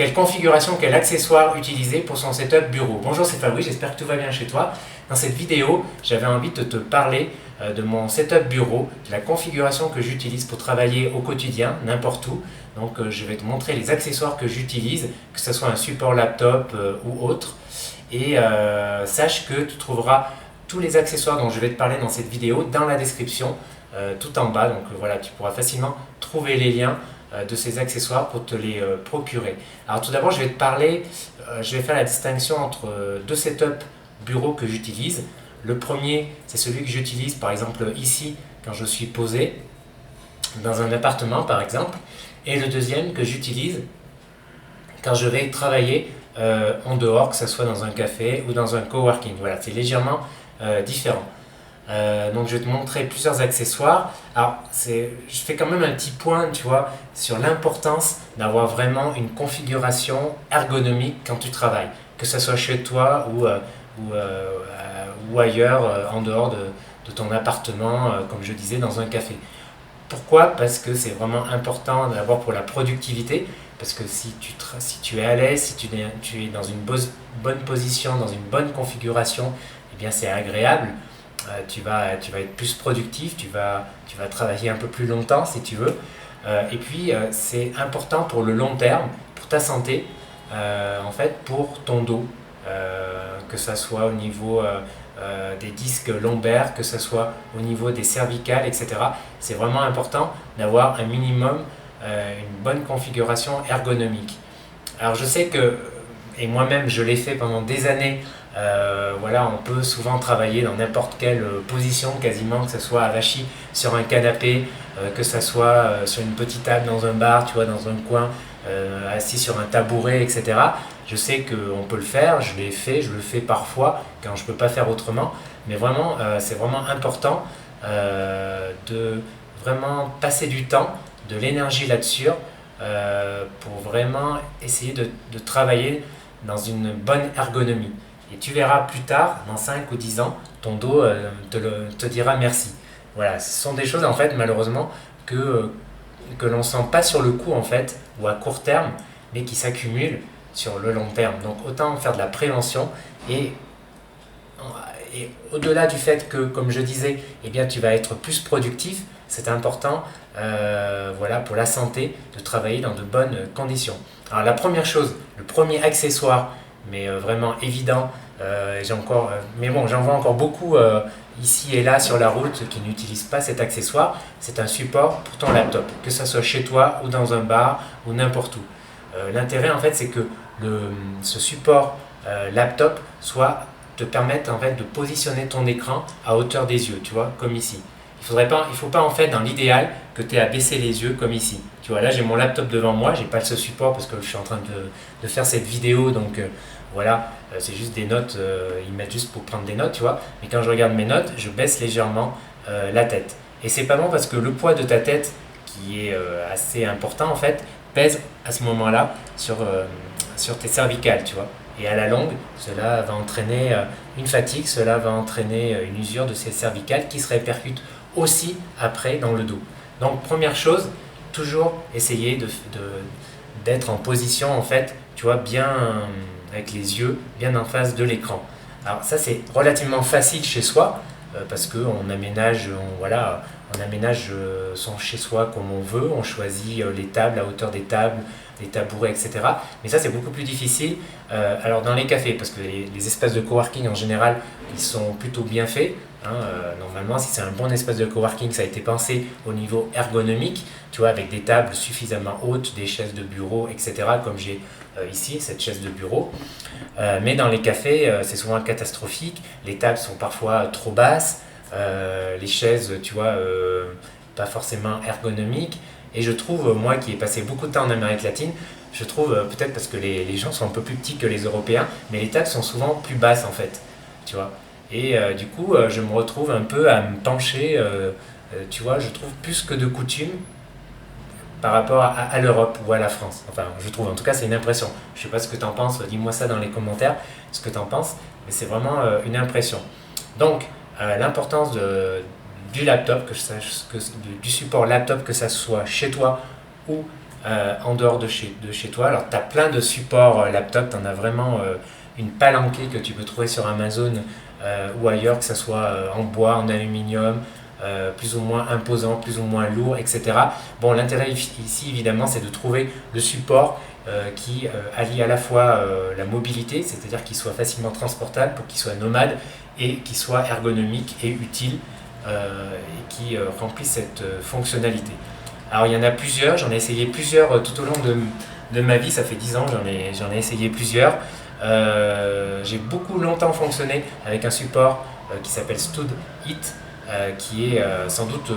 quelle configuration, quel accessoire utiliser pour son setup bureau. Bonjour, c'est Fabrice, j'espère que tout va bien chez toi. Dans cette vidéo, j'avais envie de te parler de mon setup bureau, de la configuration que j'utilise pour travailler au quotidien, n'importe où. Donc je vais te montrer les accessoires que j'utilise, que ce soit un support laptop ou autre. Et sache que tu trouveras tous les accessoires dont je vais te parler dans cette vidéo dans la description, tout en bas. Donc voilà, tu pourras facilement trouver les liens de ces accessoires pour te les procurer. Alors tout d'abord, je vais te parler, je vais faire la distinction entre deux setups bureau que j'utilise. Le premier, c'est celui que j'utilise par exemple ici quand je suis posé dans un appartement par exemple, et le deuxième que j'utilise quand je vais travailler en dehors, que ce soit dans un café ou dans un coworking. Voilà, c'est légèrement différent. Donc je vais te montrer plusieurs accessoires. Alors je fais quand même un petit point, tu vois, sur l'importance d'avoir vraiment une configuration ergonomique quand tu travailles, que ce soit chez toi ou ailleurs, en dehors de ton appartement, comme je disais, dans un café. Pourquoi? Parce que c'est vraiment important d'abord pour la productivité, parce que si tu es à l'aise, si tu es dans une bonne position, dans une bonne configuration, eh bien c'est agréable. Tu vas être plus productif, tu vas travailler un peu plus longtemps si tu veux. Et puis c'est important pour le long terme, pour ta santé, en fait pour ton dos, que ça soit au niveau des disques lombaires, que ce soit au niveau des cervicales, etc. C'est vraiment important d'avoir un minimum, une bonne configuration ergonomique. Alors je sais que, et moi-même je l'ai fait pendant des années, voilà, on peut souvent travailler dans n'importe quelle position quasiment, que ce soit avachi sur un canapé, que ce soit sur une petite table dans un bar, tu vois, dans un coin, assis sur un tabouret, etc. Je sais qu'on peut le faire, je l'ai fait, je le fais parfois quand je ne peux pas faire autrement, mais vraiment, c'est vraiment important de vraiment passer du temps, de l'énergie là-dessus, pour vraiment essayer de travailler dans une bonne ergonomie. Et tu verras plus tard, dans 5 ou 10 ans, ton dos te dira merci. Voilà, ce sont des choses en fait malheureusement que l'on ne sent pas sur le coup en fait, ou à court terme, mais qui s'accumulent sur le long terme. Donc autant faire de la prévention et au-delà du fait que, comme je disais, eh bien, tu vas être plus productif, c'est important voilà, pour la santé de travailler dans de bonnes conditions. Alors la première chose, le premier accessoire, mais vraiment évident, mais bon, j'en vois encore beaucoup ici et là sur la route qui n'utilisent pas cet accessoire, c'est un support pour ton laptop, que ce soit chez toi ou dans un bar ou n'importe où. L'intérêt en fait c'est que ce support laptop te permette en fait de positionner ton écran à hauteur des yeux, tu vois, comme ici. Il ne faut pas en fait dans l'idéal que tu aies à baisser les yeux comme ici. Tu vois, là j'ai mon laptop devant moi, j'ai pas ce support parce que je suis en train de faire cette vidéo, donc voilà, c'est juste des notes, ils mettent juste pour prendre des notes, tu vois. Mais quand je regarde mes notes, je baisse légèrement la tête. Et c'est pas bon parce que le poids de ta tête, qui est assez important en fait, pèse à ce moment-là sur tes cervicales, tu vois. Et à la longue, cela va entraîner une fatigue, cela va entraîner une usure de ces cervicales qui se répercute aussi après dans le dos. Donc première chose, toujours essayer d'être en position en fait, tu vois, bien avec les yeux bien en face de l'écran. Alors ça c'est relativement facile chez soi parce qu'on aménage, on aménage son chez-soi comme on veut, on choisit les tables à hauteur des tables, les tabourets, etc. Mais ça c'est beaucoup plus difficile alors dans les cafés, parce que les espaces de coworking en général, ils sont plutôt bien faits. Normalement, si c'est un bon espace de coworking, ça a été pensé au niveau ergonomique, tu vois, avec des tables suffisamment hautes, des chaises de bureau, etc. Comme j'ai ici, cette chaise de bureau. Mais dans les cafés, c'est souvent catastrophique. Les tables sont parfois trop basses, les chaises, tu vois, pas forcément ergonomiques. Et je trouve, moi qui ai passé beaucoup de temps en Amérique latine, je trouve, peut-être parce que les gens sont un peu plus petits que les Européens, mais les tables sont souvent plus basses en fait, tu vois. Et du coup, je me retrouve un peu à me pencher, tu vois, je trouve plus que de coutume par rapport à l'Europe ou à la France. Enfin, je trouve, en tout cas, c'est une impression. Je ne sais pas ce que tu en penses, dis-moi ça dans les commentaires, ce que tu en penses, mais c'est vraiment une impression. Donc, l'importance du laptop, du support laptop, que ça soit chez toi ou en dehors de chez toi. Alors tu as plein de supports laptop, tu en as vraiment une palanquée que tu peux trouver sur Amazon ou ailleurs, que ce soit en bois, en aluminium, plus ou moins imposant, plus ou moins lourd, etc. Bon, l'intérêt ici, évidemment, c'est de trouver le support qui allie à la fois la mobilité, c'est-à-dire qu'il soit facilement transportable pour qu'il soit nomade et qu'il soit ergonomique et utile et qui remplisse cette fonctionnalité. Alors, il y en a plusieurs, j'en ai essayé plusieurs tout au long de ma vie, ça fait 10 ans, j'en ai essayé plusieurs. J'ai beaucoup longtemps fonctionné avec un support qui s'appelle StudHit, qui est sans doute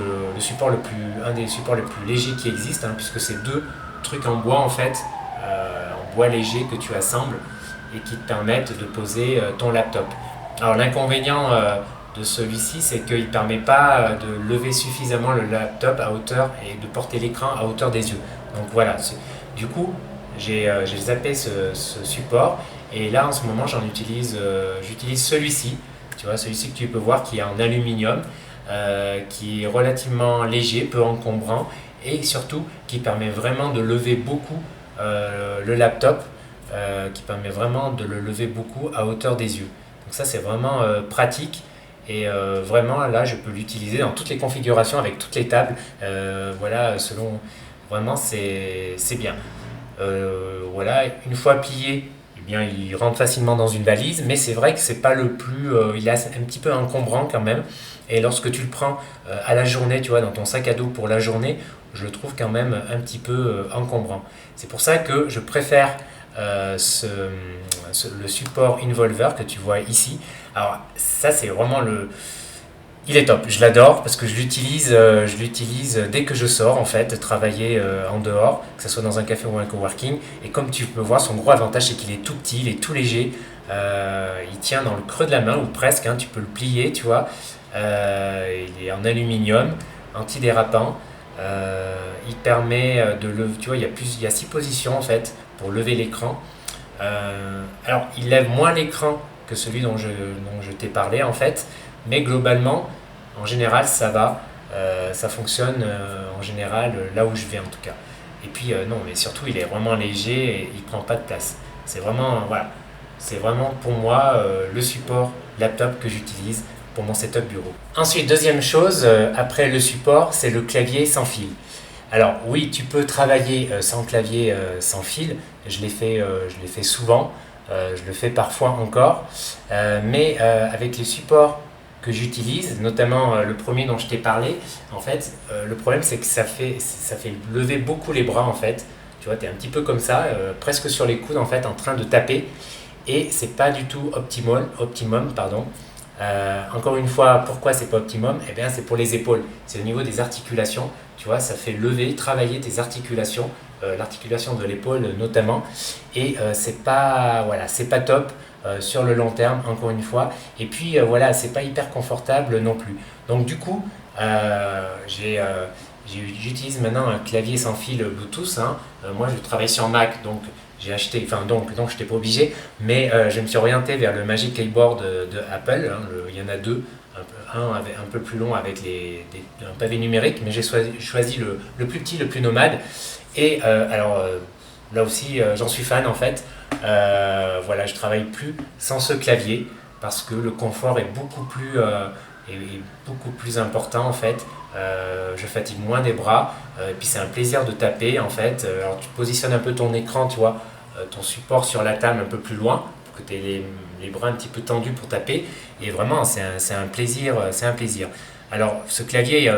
un des supports les plus légers qui existent, hein, puisque c'est deux trucs en bois en fait, en bois léger que tu assembles et qui te permettent de poser ton laptop. Alors l'inconvénient de celui-ci, c'est qu'il ne permet pas de lever suffisamment le laptop à hauteur et de porter l'écran à hauteur des yeux. Donc voilà, du coup j'ai zappé ce support et là en ce moment j'utilise celui-ci. Tu vois, celui-ci que tu peux voir qui est en aluminium, qui est relativement léger, peu encombrant et surtout qui permet vraiment de lever beaucoup le laptop, qui permet vraiment de le lever beaucoup à hauteur des yeux. Donc ça c'est vraiment pratique et vraiment là je peux l'utiliser dans toutes les configurations avec toutes les tables. Voilà, selon vraiment c'est bien. Voilà, une fois plié, eh bien, il rentre facilement dans une valise, mais c'est vrai que c'est pas le plus, il est un petit peu encombrant quand même. Et lorsque tu le prends à la journée, tu vois, dans ton sac à dos pour la journée, je le trouve quand même un petit peu encombrant. C'est pour ça que je préfère le support Involver que tu vois ici. Alors ça c'est vraiment il est top, je l'adore parce que je l'utilise dès que je sors en fait, travailler en dehors, que ce soit dans un café ou un coworking. Et comme tu peux voir, son gros avantage c'est qu'il est tout petit, il est tout léger, il tient dans le creux de la main ou presque, hein, tu peux le plier, tu vois. Il est en aluminium, antidérapant. Il permet de lever, tu vois, il y a 6 positions en fait pour lever l'écran. Alors il lève moins l'écran que celui dont je t'ai parlé en fait. Mais globalement, en général, ça va. Ça fonctionne en général là où je vais en tout cas. Et puis non, mais surtout, il est vraiment léger et il prend pas de place. C'est vraiment, voilà, c'est vraiment pour moi le support laptop que j'utilise pour mon setup bureau. Ensuite, deuxième chose, après le support, c'est le clavier sans fil. Alors oui, tu peux travailler sans clavier, sans fil. Je l'ai fait souvent. Je le fais parfois encore. Mais avec les supports que j'utilise, notamment le premier dont je t'ai parlé, en fait, le problème c'est que ça fait lever beaucoup les bras en fait. Tu vois, tu es un petit peu comme ça, presque sur les coudes en fait, en train de taper, et c'est pas du tout optimum, pardon. Encore une fois, pourquoi c'est pas optimum? Eh bien, c'est pour les épaules, c'est au niveau des articulations. Tu vois, ça fait travailler tes articulations, l'articulation de l'épaule notamment, et c'est pas top. Sur le long terme, encore une fois. Et puis voilà, c'est pas hyper confortable non plus. Donc du coup, j'utilise maintenant un clavier sans fil Bluetooth. Hein. Moi, je travaille sur Mac, donc j'ai acheté, donc je n'étais pas obligé, mais je me suis orienté vers le Magic Keyboard de Apple. Hein. Il y en a deux. Un un peu plus long avec un pavé numérique, mais j'ai choisi le plus petit, le plus nomade. Et là aussi, j'en suis fan en fait. Voilà, je travaille plus sans ce clavier parce que le confort est beaucoup plus important en fait. Je fatigue moins des bras et puis c'est un plaisir de taper en fait. Alors tu positionnes un peu ton écran, tu vois, ton support sur la table un peu plus loin pour que tu aies les bras un petit peu tendus pour taper et vraiment c'est un plaisir, c'est un plaisir. Alors ce clavier,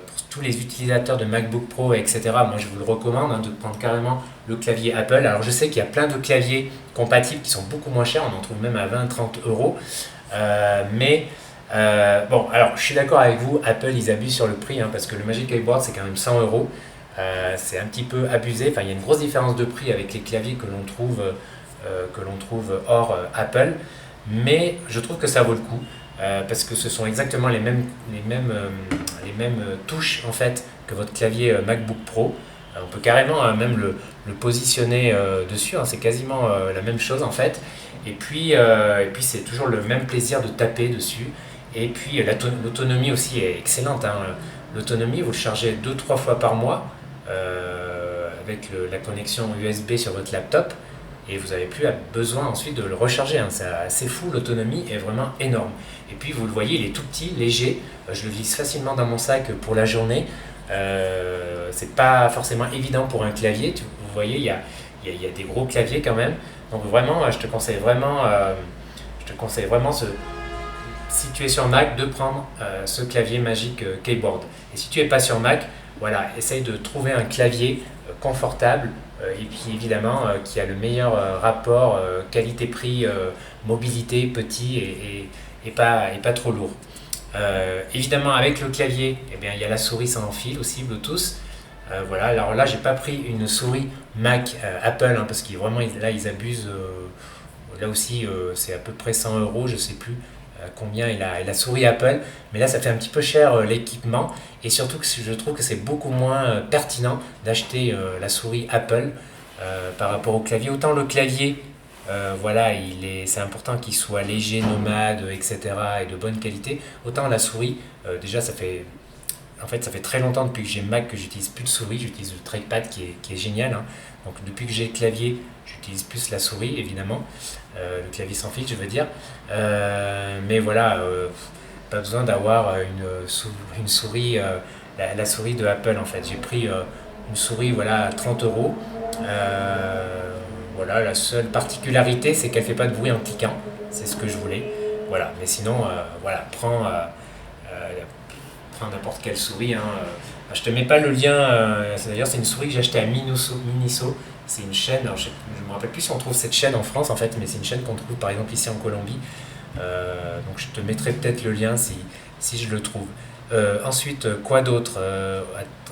pour tous les utilisateurs de MacBook Pro, etc., moi je vous le recommande hein, de prendre carrément le clavier Apple. Alors je sais qu'il y a plein de claviers compatibles qui sont beaucoup moins chers, on en trouve même à 20-30 euros. Bon, alors je suis d'accord avec vous, Apple ils abusent sur le prix hein, parce que le Magic Keyboard c'est quand même 100 euros. C'est un petit peu abusé, enfin il y a une grosse différence de prix avec les claviers que l'on trouve hors Apple, mais je trouve que ça vaut le coup. Parce que ce sont exactement les mêmes touches en fait que votre clavier MacBook Pro. On peut carrément même le positionner dessus, hein, c'est quasiment la même chose en fait. Et puis c'est toujours le même plaisir de taper dessus. Et puis l'autonomie aussi est excellente. Hein. L'autonomie, vous le chargez 2-3 fois par mois. avec la connexion USB sur votre laptop et vous n'avez plus besoin ensuite de le recharger. Hein. C'est assez fou, l'autonomie est vraiment énorme. Et puis vous le voyez, il est tout petit, léger, je le glisse facilement dans mon sac pour la journée. C'est pas forcément évident pour un clavier, vous voyez, il y a des gros claviers quand même. Donc vraiment, je te conseille vraiment, si tu es sur Mac, de prendre ce clavier Magic Keyboard. Et si tu n'es pas sur Mac, voilà, essaye de trouver un clavier confortable et puis évidemment qui a le meilleur rapport qualité-prix, mobilité, petit et pas trop lourd. Évidemment, avec le clavier, eh bien, il y a la souris sans fil aussi, Bluetooth. Voilà, alors là, j'ai pas pris une souris Mac Apple, hein, parce qu'ils vraiment là ils abusent. Là aussi, c'est à peu près 100 euros, je sais plus combien est la souris Apple, mais là ça fait un petit peu cher l'équipement, et surtout que je trouve que c'est beaucoup moins pertinent d'acheter la souris Apple par rapport au clavier. Autant le clavier, voilà, c'est important qu'il soit léger, nomade, etc. et de bonne qualité. Autant la souris, déjà ça fait très longtemps depuis que j'ai Mac que j'utilise plus de souris, j'utilise le trackpad qui est génial. Hein. Donc depuis que j'ai le clavier, j'utilise plus la souris évidemment, le clavier sans fil je veux dire. Mais voilà, pas besoin d'avoir une souris, la souris de Apple en fait. J'ai pris une souris voilà, à 30 euros. Voilà, la seule particularité c'est qu'elle fait pas de bruit en cliquant, c'est ce que je voulais. Voilà, mais sinon, voilà, prends n'importe quelle souris. Hein. Je te mets pas le lien. D'ailleurs, c'est une souris que j'ai achetée à Miniso. C'est une chaîne. Alors, je me rappelle plus si on trouve cette chaîne en France en fait, mais c'est une chaîne qu'on trouve par exemple ici en Colombie. Donc, je te mettrai peut-être le lien si je le trouve. Ensuite, quoi d'autre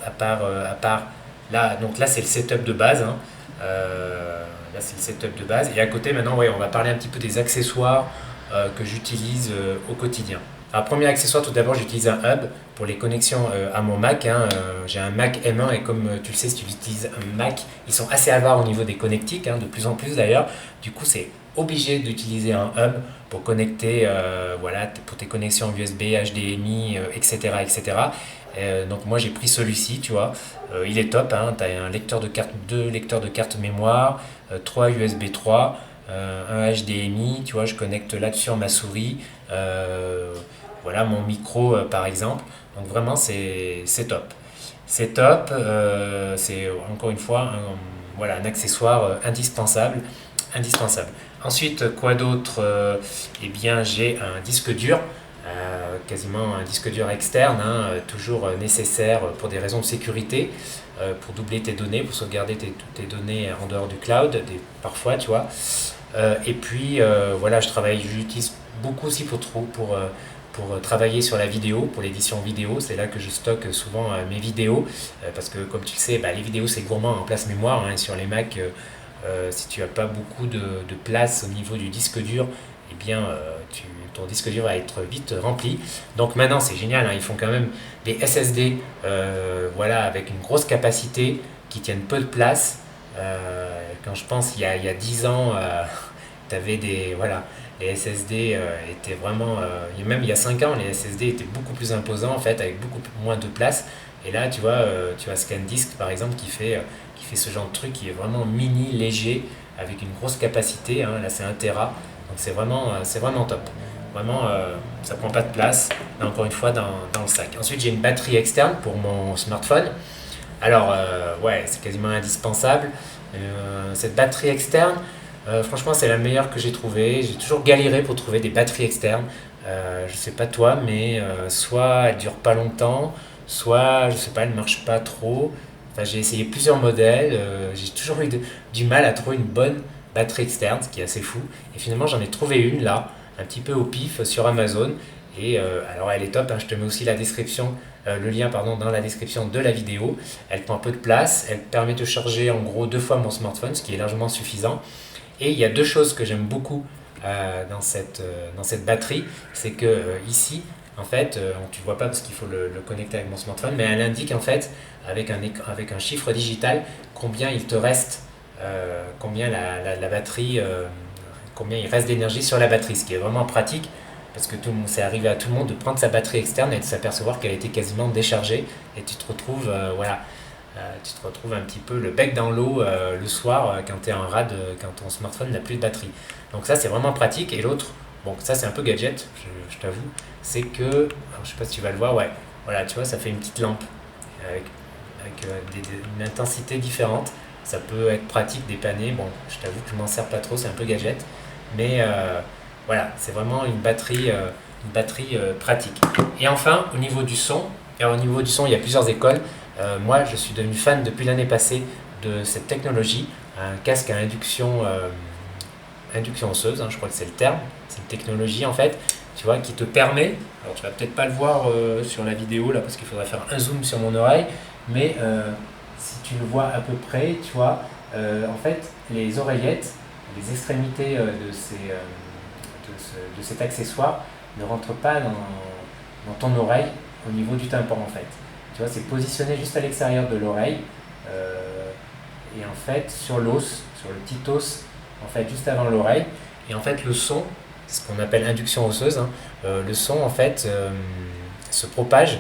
à part là. Donc là, c'est le setup de base. Hein. Là, c'est le setup de base. Et à côté, maintenant, ouais, on va parler un petit peu des accessoires que j'utilise au quotidien. Alors, premier accessoire, tout d'abord, j'utilise un hub pour les connexions à mon Mac. Hein. J'ai un Mac M1 et comme tu le sais, si tu utilises un Mac, ils sont assez avares au niveau des connectiques, hein, de plus en plus d'ailleurs. Du coup, c'est obligé d'utiliser un hub pour connecter, voilà, pour tes connexions USB, HDMI, etc. etc. Donc moi j'ai pris celui-ci, tu vois, il est top, hein. Tu as un lecteur de carte, deux lecteurs de carte mémoire, 3 USB 3, un HDMI, tu vois, je connecte là-dessus sur ma souris. Voilà mon micro par exemple, donc vraiment c'est top. C'est top, c'est encore une fois voilà, un accessoire indispensable. Ensuite, quoi d'autre? Eh bien j'ai un disque dur, quasiment un disque dur externe, hein, toujours nécessaire pour des raisons de sécurité, pour doubler tes données, pour sauvegarder tes données en dehors du cloud, parfois tu vois. Et puis voilà, j'utilise beaucoup aussi pour travailler sur la vidéo, pour l'édition vidéo. C'est là que je stocke souvent mes vidéos, parce que comme tu le sais, les vidéos c'est gourmand en place mémoire, hein, sur les Mac, si tu n'as pas beaucoup de place au niveau du disque dur, eh bien ton disque dur va être vite rempli. Donc maintenant c'est génial, hein, ils font quand même des SSD voilà, avec une grosse capacité qui tiennent peu de place. Quand je pense il y a 10 ans, tu avais les SSD étaient vraiment, même il y a 5 ans, les SSD étaient beaucoup plus imposants en fait, avec beaucoup moins de place. Et là, tu vois, tu as ScanDisk par exemple qui fait ce genre de truc qui est vraiment mini, léger, avec une grosse capacité. Hein. Là, c'est 1 Tera, donc c'est vraiment top. Vraiment, ça prend pas de place, là, encore une fois, dans le sac. Ensuite, j'ai une batterie externe pour mon smartphone. Alors, ouais, c'est quasiment indispensable. Cette batterie externe, franchement, c'est la meilleure que j'ai trouvée. J'ai toujours galéré pour trouver des batteries externes. Je sais pas toi, mais soit elles durent pas longtemps, soit, je sais pas, elles marchent pas trop. Enfin, j'ai essayé plusieurs modèles. J'ai toujours eu du mal à trouver une bonne batterie externe, ce qui est assez fou. Et finalement, j'en ai trouvé une là, un petit peu au pif sur Amazon. Et alors, elle est top. Hein, je te mets aussi le lien dans la description de la vidéo. Elle prend peu de place. Elle permet de charger en gros 2 fois mon smartphone, ce qui est largement suffisant. Et il y a 2 choses que j'aime beaucoup dans cette batterie, c'est que ici, en fait, tu ne vois pas parce qu'il faut le connecter avec mon smartphone, mais elle indique en fait avec un chiffre digital combien il te reste, combien la batterie, combien il reste d'énergie sur la batterie, ce qui est vraiment pratique parce que c'est arrivé à tout le monde de prendre sa batterie externe et de s'apercevoir qu'elle était quasiment déchargée et tu te retrouves voilà, tu te retrouves un petit peu le bec dans l'eau le soir quand tu es en rade, quand ton smartphone n'a plus de batterie. Donc ça c'est vraiment pratique. Et l'autre, bon ça c'est un peu gadget, je t'avoue, c'est que, alors, je sais pas si tu vas le voir, ouais, voilà, tu vois, ça fait une petite lampe avec une intensité différente. Ça peut être pratique, dépanner. Bon, je t'avoue que je m'en sers pas trop, c'est un peu gadget. Mais voilà, c'est vraiment une batterie pratique. Et enfin, au niveau du son, il y a plusieurs écoles. Moi, je suis devenu fan depuis l'année passée de cette technologie, un casque à induction osseuse, hein, je crois que c'est le terme. C'est une technologie en fait, tu vois, qui te permet, alors tu vas peut-être pas le voir sur la vidéo là, parce qu'il faudrait faire un zoom sur mon oreille, mais si tu le vois à peu près, tu vois, en fait, les oreillettes, les extrémités de cet accessoire ne rentrent pas dans ton oreille au niveau du tympan en fait. Tu vois, c'est positionné juste à l'extérieur de l'oreille et en fait sur l'os, sur le petit os, en fait juste avant l'oreille. Et en fait le son, c'est ce qu'on appelle induction osseuse, hein, le son en fait se propage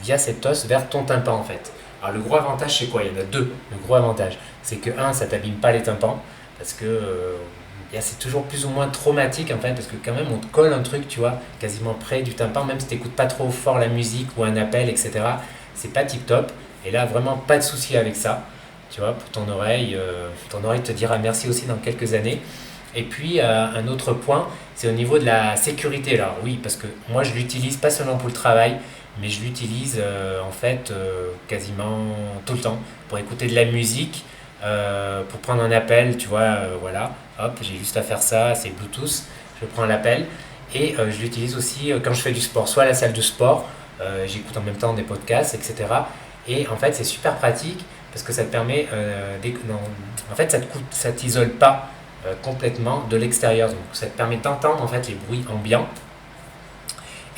via cet os vers ton tympan en fait. Alors le gros avantage c'est quoi? Il y en a deux. Le gros avantage c'est que ça t'abîme pas les tympans parce que c'est toujours plus ou moins traumatique en fait parce que quand même on te colle un truc, tu vois, quasiment près du tympan, même si tu n'écoutes pas trop fort la musique ou un appel, etc. C'est pas tip top. Et là vraiment pas de souci avec ça, tu vois, pour ton oreille te dira merci aussi dans quelques années. Et puis un autre point, c'est au niveau de la sécurité. Alors oui, parce que moi je l'utilise pas seulement pour le travail, mais je l'utilise en fait quasiment tout le temps pour écouter de la musique, pour prendre un appel, tu vois, voilà, hop, j'ai juste à faire ça, c'est Bluetooth, je prends l'appel. Et je l'utilise aussi quand je fais du sport, soit à la salle de sport, j'écoute en même temps des podcasts, etc. Et en fait, c'est super pratique parce que ça te permet, en fait, ça t'isole pas complètement de l'extérieur. Donc, ça te permet d'entendre en fait les bruits ambiants.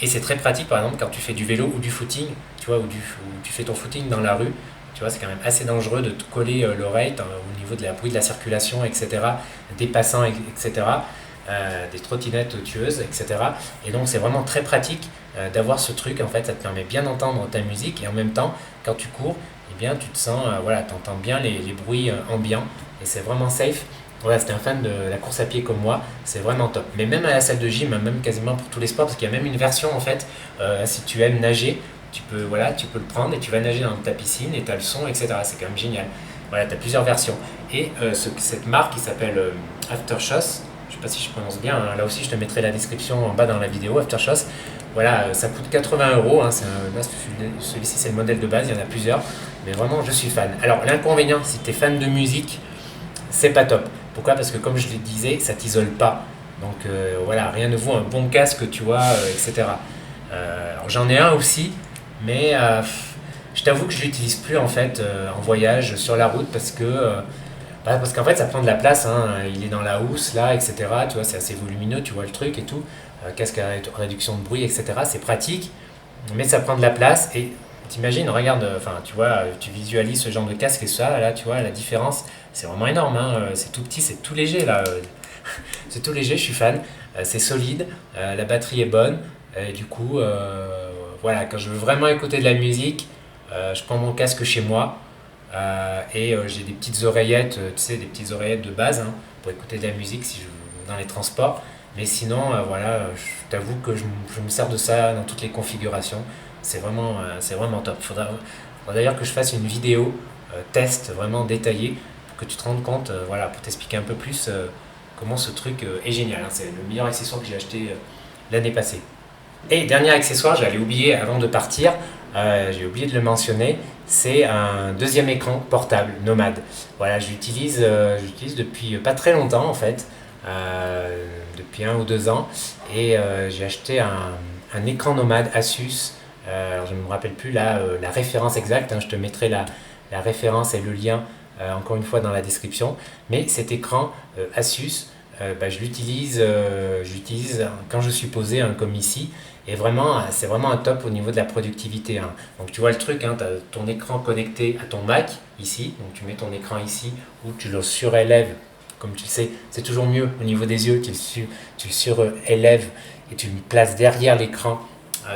Et c'est très pratique, par exemple, quand tu fais du vélo ou du footing, tu vois, ou tu fais ton footing dans la rue. Tu vois, c'est quand même assez dangereux de te coller l'oreille au niveau de la bruit de la circulation, etc., des passants, etc., des trottinettes tueuses, etc. Et donc, c'est vraiment très pratique d'avoir ce truc. En fait, ça te permet bien d'entendre ta musique et en même temps, quand tu cours, eh bien, tu te sens, voilà, tu entends bien les bruits ambiants et c'est vraiment safe. Voilà, si t'es un fan de la course à pied comme moi, c'est vraiment top. Mais même à la salle de gym, hein, même quasiment pour tous les sports, parce qu'il y a même une version en fait, si tu aimes nager, tu peux le prendre et tu vas nager dans ta piscine et tu as le son, etc. C'est quand même génial. Voilà, tu as plusieurs versions. Et cette marque qui s'appelle Aftershots, je sais pas si je prononce bien, hein, là aussi je te mettrai la description en bas dans la vidéo, Aftershots. Voilà, ça coûte 80 €, hein, celui-ci c'est le modèle de base, il y en a plusieurs, mais vraiment je suis fan. Alors l'inconvénient, si tu es fan de musique, c'est pas top. Pourquoi? Parce que comme je le disais, ça t'isole pas. Donc voilà, rien ne vaut un bon casque, tu vois, etc. Alors j'en ai un aussi, mais je t'avoue que je l'utilise plus en fait en voyage sur la route parce qu'en fait ça prend de la place, hein, il est dans la housse là, etc. Tu vois, c'est assez volumineux, tu vois le truc et tout. Casque à réduction de bruit, etc. C'est pratique, mais ça prend de la place et t'imagines, regarde, enfin tu vois, tu visualises ce genre de casque et ça, là tu vois la différence, c'est vraiment énorme, hein, c'est tout petit, c'est tout léger là, c'est tout léger, je suis fan, c'est solide, la batterie est bonne, et du coup, voilà, quand je veux vraiment écouter de la musique, je prends mon casque chez moi et j'ai des petites oreillettes, tu sais, des petites oreillettes de base hein, pour écouter de la musique si dans les transports. Mais sinon, voilà, je t'avoue que je me sers de ça dans toutes les configurations. C'est vraiment top. Faudra d'ailleurs que je fasse une vidéo test vraiment détaillée pour que tu te rendes compte, voilà, pour t'expliquer un peu plus comment ce truc est génial, hein. C'est le meilleur accessoire que j'ai acheté l'année passée. Et dernier accessoire, j'allais oublier avant de partir, j'ai oublié de le mentionner, c'est un deuxième écran portable Nomad. Voilà, j'utilise depuis pas très longtemps en fait, depuis 1 ou 2 ans, et j'ai acheté un écran Nomad Asus. Alors je ne me rappelle plus la référence exacte, hein, je te mettrai la référence et le lien encore une fois dans la description. Mais cet écran Asus, je l'utilise quand je suis posé hein, comme ici. Et vraiment, c'est vraiment un top au niveau de la productivité, hein. Donc tu vois le truc, hein, tu as ton écran connecté à ton Mac ici. Donc tu mets ton écran ici ou tu le surélèves. Comme tu le sais, c'est toujours mieux au niveau des yeux. Tu le surélèves et tu le places derrière l'écran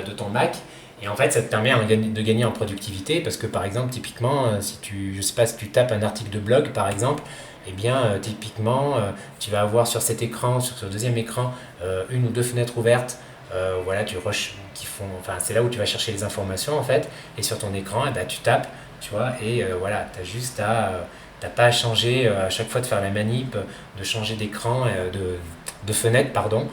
de ton Mac. Et en fait, ça te permet de gagner en productivité parce que par exemple, typiquement, je sais pas, si tu tapes un article de blog par exemple, eh bien, typiquement, tu vas avoir sur cet écran, sur ce deuxième écran, une ou deux fenêtres ouvertes. Voilà, enfin, c'est là où tu vas chercher les informations en fait. Et sur ton écran, eh ben, tu tapes, tu vois, et voilà, t'as pas à changer à chaque fois de faire la manip, de changer d'écran, de fenêtre, pardon.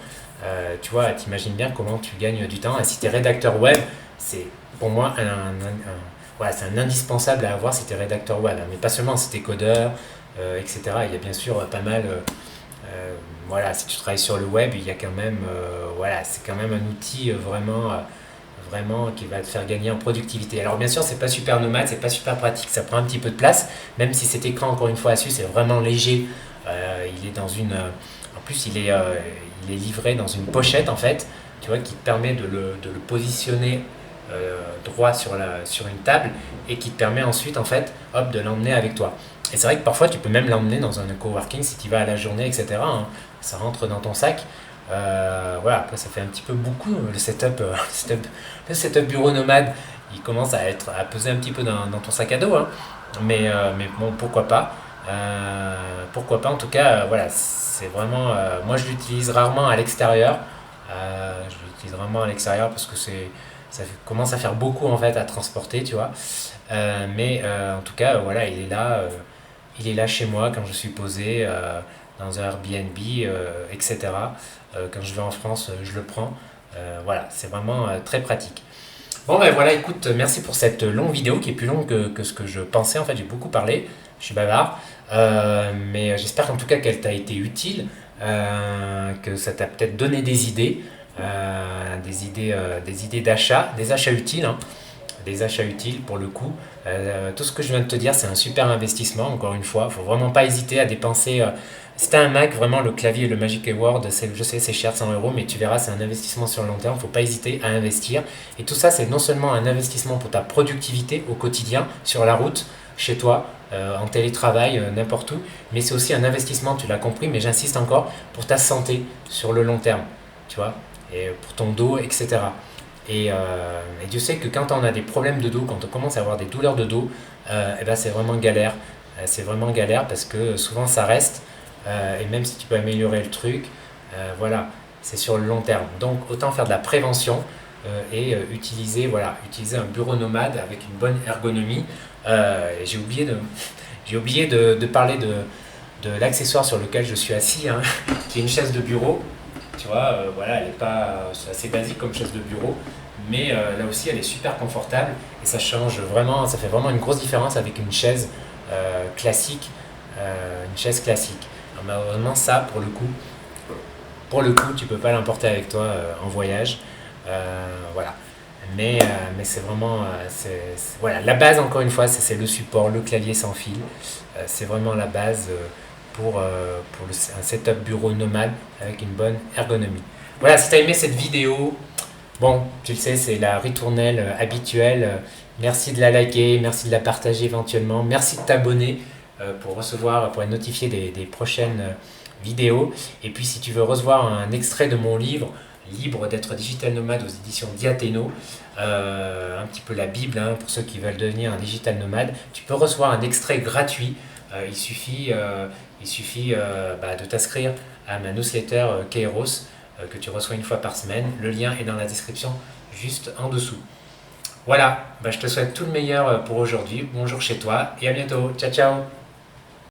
Tu vois, t'imagines bien comment tu gagnes du temps. Et si tu es rédacteur web, c'est pour moi voilà, c'est un indispensable à avoir si tu es rédacteur web. Mais pas seulement si tu es codeur, etc. Il y a bien sûr pas mal. Voilà, si tu travailles sur le web, il y a quand même. Voilà, c'est quand même un outil vraiment qui va te faire gagner en productivité. Alors bien sûr, c'est pas super nomade, c'est pas super pratique, ça prend un petit peu de place, même si cet écran, encore une fois, dessus, c'est vraiment léger. Il est dans une. En plus, il est livré dans une pochette en fait, tu vois, qui te permet de le positionner droit sur une table et qui te permet ensuite en fait, hop, de l'emmener avec toi. Et c'est vrai que parfois, tu peux même l'emmener dans un coworking si tu vas à la journée, etc. Hein. Ça rentre dans ton sac. Voilà, après ça fait un petit peu beaucoup le setup, le setup bureau nomade. Il commence à peser un petit peu dans ton sac à dos, hein. Mais bon, pourquoi pas. Pourquoi pas, en tout cas, voilà, c'est vraiment. Moi, je l'utilise rarement à l'extérieur. Je l'utilise rarement à l'extérieur parce que commence à faire beaucoup en fait à transporter, tu vois. Mais en tout cas, voilà, il est là chez moi quand je suis posé dans un Airbnb, etc. Quand je vais en France, je le prends. Voilà, c'est vraiment très pratique. Bon, ben voilà, écoute, merci pour cette longue vidéo qui est plus longue que ce que je pensais. En fait, j'ai beaucoup parlé, je suis bavard. Mais j'espère en tout cas qu'elle t'a été utile, que ça t'a peut-être donné des idées d'achat, des achats utiles, hein, des achats utiles pour le coup. Tout ce que je viens de te dire, c'est un super investissement, encore une fois. Il ne faut vraiment pas hésiter à dépenser. Si tu as un Mac, vraiment le clavier, le Magic Keyboard, je sais, c'est cher, 100 €, mais tu verras, c'est un investissement sur le long terme. Il ne faut pas hésiter à investir. Et tout ça, c'est non seulement un investissement pour ta productivité au quotidien, sur la route, chez toi, en télétravail, n'importe où, mais c'est aussi un investissement, tu l'as compris, mais j'insiste encore, pour ta santé sur le long terme, tu vois, et pour ton dos, etc. Et Dieu sait que quand on a des problèmes de dos, quand on commence à avoir des douleurs de dos, eh ben c'est vraiment galère. C'est vraiment galère parce que souvent ça reste, et même si tu peux améliorer le truc, voilà, c'est sur le long terme. Donc autant faire de la prévention et utiliser un bureau nomade avec une bonne ergonomie. J'ai oublié de parler de l'accessoire sur lequel je suis assis, hein, qui est une chaise de bureau. Tu vois, voilà, elle est pas, c'est assez basique comme chaise de bureau, mais là aussi elle est super confortable et ça change vraiment, ça fait vraiment une grosse différence avec une chaise classique, une chaise classique. Alors, malheureusement, ça, pour le coup, tu peux pas l'emporter avec toi en voyage, voilà. Mais c'est vraiment, voilà, la base encore une fois, c'est le support, le clavier sans fil, c'est vraiment la base. Pour un setup bureau nomade avec une bonne ergonomie. Voilà, si tu as aimé cette vidéo, bon, tu le sais, c'est la ritournelle habituelle. Merci de la liker, merci de la partager éventuellement, merci de t'abonner pour être notifié des prochaines vidéos. Et puis si tu veux recevoir un extrait de mon livre, Libre d'être digital nomade aux éditions Diathéno, un petit peu la Bible, hein, pour ceux qui veulent devenir un digital nomade, tu peux recevoir un extrait gratuit. Il suffit de t'inscrire à ma newsletter Kairos que tu reçois une fois par semaine. Le lien est dans la description juste en dessous. Voilà, je te souhaite tout le meilleur pour aujourd'hui. Bonjour chez toi et à bientôt. Ciao, ciao.